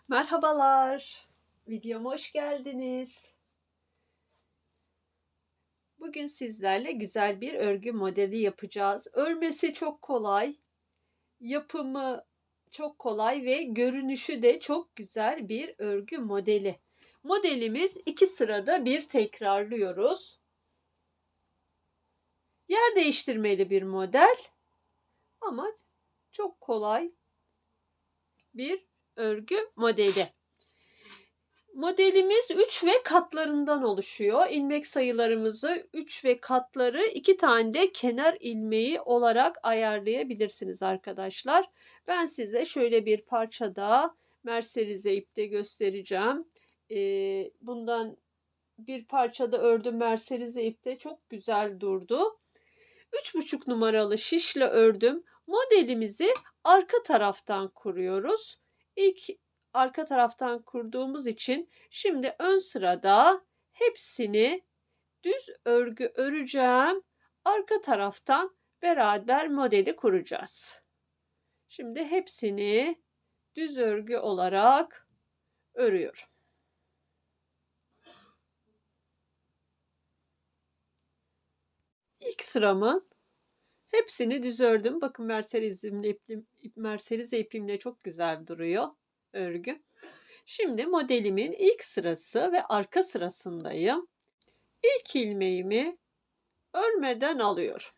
Merhabalar, videoma hoş geldiniz. Bugün sizlerle güzel bir örgü modeli yapacağız. Örmesi çok kolay, yapımı çok kolay ve görünüşü de çok güzel bir örgü modeli. Modelimiz 2 sırada bir tekrarlıyoruz. Yer değiştirmeli bir model ama çok kolay bir örgü modeli. Modelimiz 3 ve katlarından oluşuyor. İlmek sayılarımızı 3 ve katları 2 tane de kenar ilmeği olarak ayarlayabilirsiniz arkadaşlar. Ben size şöyle bir parçada merserize ipte göstereceğim. Bundan bir parçada ördüm merserize ipte, çok güzel durdu. 3,5 numaralı şişle ördüm. Modelimizi arka taraftan kuruyoruz. İlk arka taraftan kurduğumuz için şimdi ön sırada hepsini düz örgü öreceğim. Arka taraftan beraber modeli kuracağız. Şimdi hepsini düz örgü olarak örüyorum. İlk sıramın hepsini düz ördüm. Bakın merserize ipimle çok güzel duruyor örgü. Şimdi modelimin ilk sırası ve arka sırasındayım. İlk ilmeğimi örmeden alıyorum.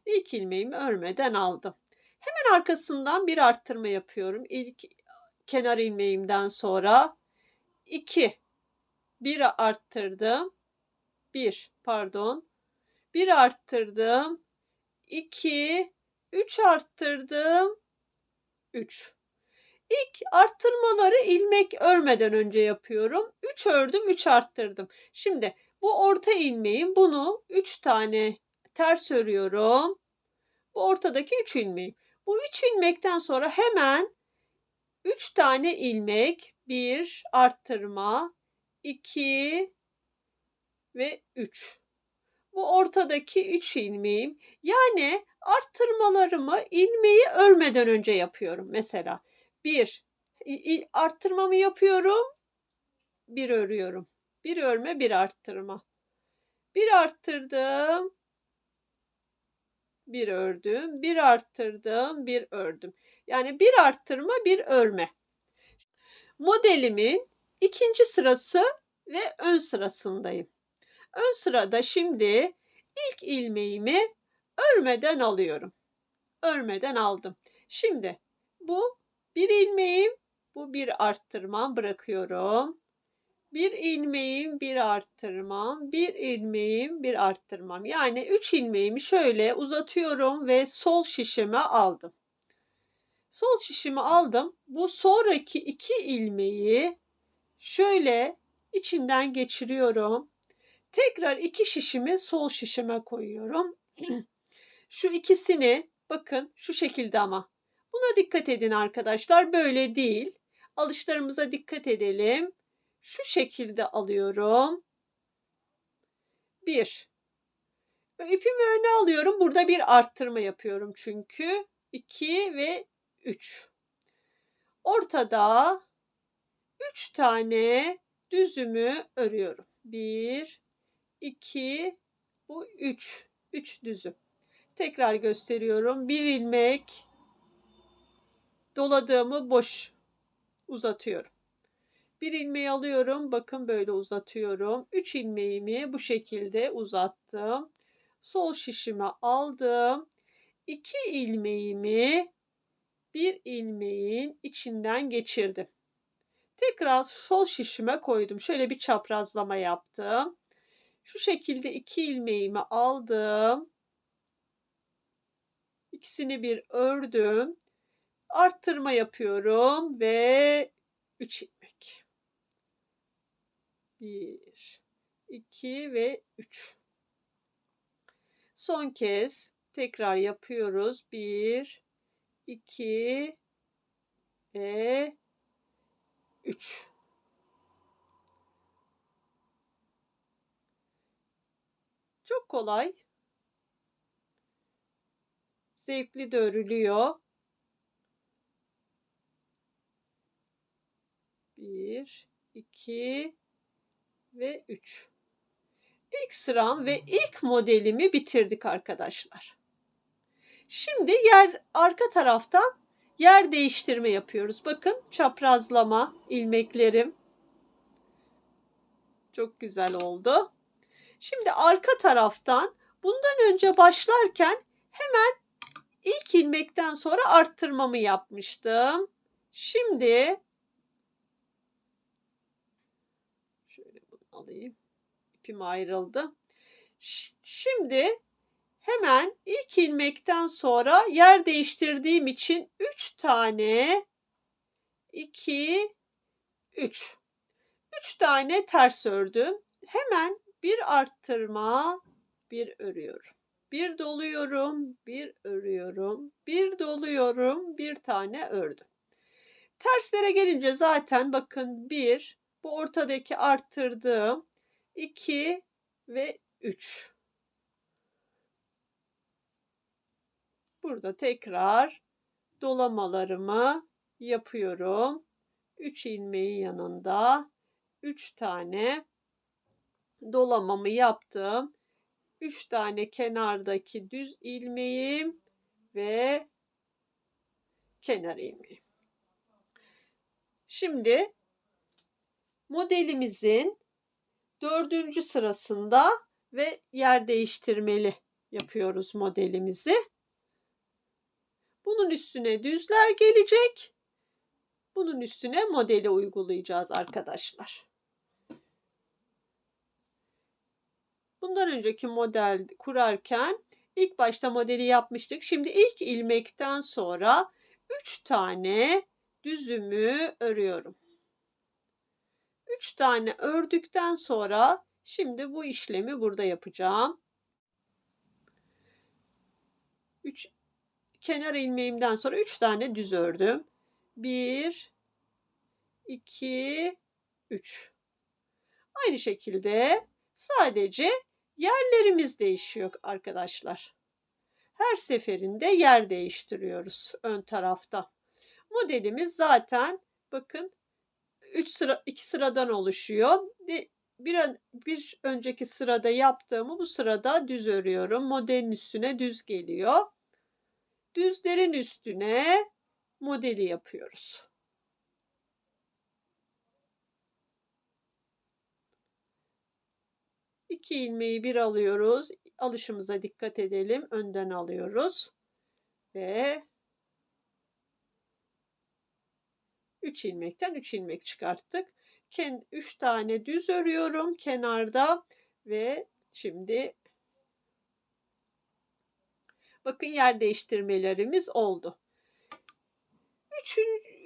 İlk ilmeğimi örmeden aldım. Hemen arkasından bir arttırma yapıyorum. İlk kenar ilmeğimden sonra 2, 1 arttırdım. 1 arttırdım. 2, 3 arttırdım. 3. İlk arttırmaları ilmek örmeden önce yapıyorum. 3 ördüm, 3 arttırdım. Şimdi bu orta ilmeğim, bunu 3 tane ters örüyorum. Bu ortadaki 3 ilmeğim. Bu 3 ilmekten sonra hemen 3 tane ilmek, 1 arttırma, 2 ve 3. Bu ortadaki 3 ilmeğim. Yani arttırmalarımı ilmeği örmeden önce yapıyorum. Mesela 1 arttırmamı yapıyorum, 1 örüyorum. 1 örme, 1 arttırma. 1 arttırdım, 1 ördüm. 1 arttırdım, 1 ördüm. Yani 1 arttırma, 1 örme. Modelimin ikinci sırası ve ön sırasındayım. Ön sırada şimdi ilk ilmeğimi örmeden alıyorum. Örmeden aldım. Şimdi bu bir ilmeğim, bu bir arttırmam, bırakıyorum. Bir ilmeğim, bir arttırmam, bir ilmeğim, bir arttırmam. Yani 3 ilmeğimi şöyle uzatıyorum ve sol şişime aldım. Sol şişimi aldım. Bu sonraki 2 ilmeği şöyle içinden geçiriyorum. Tekrar 2 şişimi sol şişime koyuyorum. Şu ikisini bakın şu şekilde ama. Buna dikkat edin arkadaşlar. Böyle değil. Alışlarımıza dikkat edelim. Şu şekilde alıyorum. 1. İpimi öne alıyorum. Burada bir arttırma yapıyorum çünkü. 2 ve 3. Ortada 3 tane düzümü örüyorum. 1, 2, bu 3. 3 düzüm. Tekrar gösteriyorum. Bir ilmek doladığımı boş uzatıyorum. Bir ilmeği alıyorum. Bakın böyle uzatıyorum. 3 ilmeğimi bu şekilde uzattım. Sol şişime aldım. 2 ilmeğimi bir ilmeğin içinden geçirdim. Tekrar sol şişime koydum. Şöyle bir çaprazlama yaptım. Şu şekilde 2 ilmeğimi aldım. İkisini bir ördüm. Arttırma yapıyorum ve 3 ilmek. 1, 2 ve 3. Son kez tekrar yapıyoruz. 1, 2 ve 3. Çok kolay. Zevkli de örülüyor. 1, 2 ve 3. İlk sıram ve ilk modelimi bitirdik arkadaşlar. Şimdi arka taraftan yer değiştirme yapıyoruz. Bakın çaprazlama ilmeklerim. Çok güzel oldu. Şimdi arka taraftan bundan önce başlarken hemen ilk ilmekten sonra arttırmamı yapmıştım. Şimdi şöyle bunu alayım. İpim ayrıldı. Şimdi hemen ilk ilmekten sonra yer değiştirdiğim için 3 tane 2 3 tane ters ördüm. Hemen bir arttırma, bir örüyorum. Bir doluyorum, bir örüyorum, bir doluyorum, bir tane ördüm. Terslere gelince zaten bakın 1, bu ortadaki arttırdığım 2 ve 3. Burada tekrar dolamalarımı yapıyorum. 3 ilmeğin yanında 3 tane dolamamı yaptım. 3 tane kenardaki düz ilmeğim ve kenar ilmeğim. Şimdi modelimizin 4. sırasında ve yer değiştirmeli yapıyoruz modelimizi. Bunun üstüne düzler gelecek. Bunun üstüne modeli uygulayacağız arkadaşlar. Bundan önceki model kurarken ilk başta modeli yapmıştık. Şimdi ilk ilmekten sonra 3 tane düzümü örüyorum. 3 tane ördükten sonra şimdi bu işlemi burada yapacağım. 3 kenar ilmeğimden sonra 3 tane düz ördüm. 1 2 3. Aynı şekilde sadece yerlerimiz değişiyor arkadaşlar. Her seferinde yer değiştiriyoruz ön tarafta. Modelimiz zaten bakın 2 sıradan oluşuyor. Bir önceki sırada yaptığımı bu sırada düz örüyorum. Modelin üstüne düz geliyor. Düzlerin üstüne modeli yapıyoruz. İki ilmeği bir alıyoruz. Alışımıza dikkat edelim. Önden alıyoruz. Ve 3 ilmekten 3 ilmek çıkarttık. 3 tane düz örüyorum kenarda ve şimdi bakın yer değiştirmelerimiz oldu.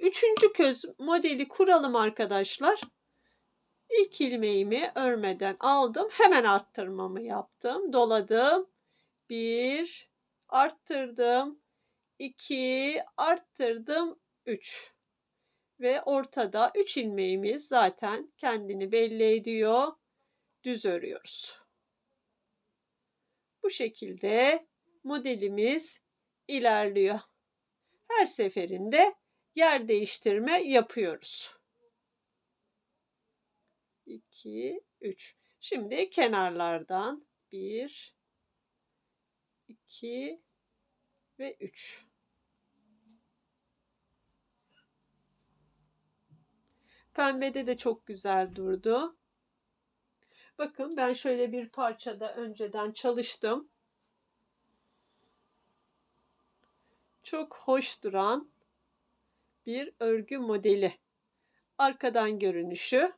Üçüncü köz modeli kuralım arkadaşlar. İlk ilmeğimi örmeden aldım. Hemen arttırmamı yaptım. Doladım. 1 arttırdım. 2 arttırdım. 3 ve ortada 3 ilmeğimiz zaten kendini belli ediyor. Düz örüyoruz. Bu şekilde modelimiz ilerliyor. Her seferinde yer değiştirme yapıyoruz. 2 3. Şimdi kenarlardan 1 2 ve 3. Pembede de çok güzel durdu. Bakın ben şöyle bir parçada önceden çalıştım. Çok hoş duran bir örgü modeli. Arkadan görünüşü.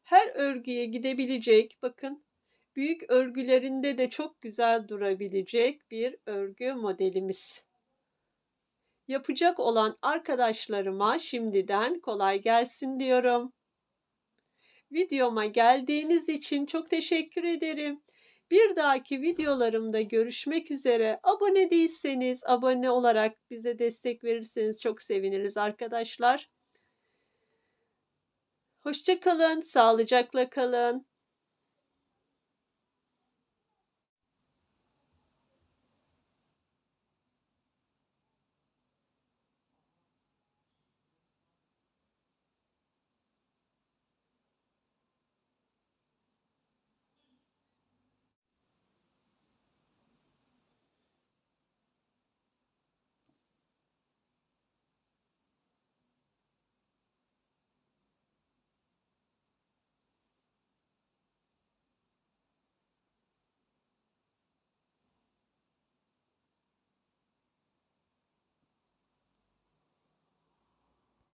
Her örgüye gidebilecek, bakın büyük örgülerinde de çok güzel durabilecek bir örgü modelimiz. Yapacak olan arkadaşlarıma şimdiden kolay gelsin diyorum. Videoma geldiğiniz için çok teşekkür ederim. Bir dahaki videolarımda görüşmek üzere. Abone değilseniz abone olarak bize destek verirseniz çok seviniriz arkadaşlar. Hoşça kalın, sağlıcakla kalın.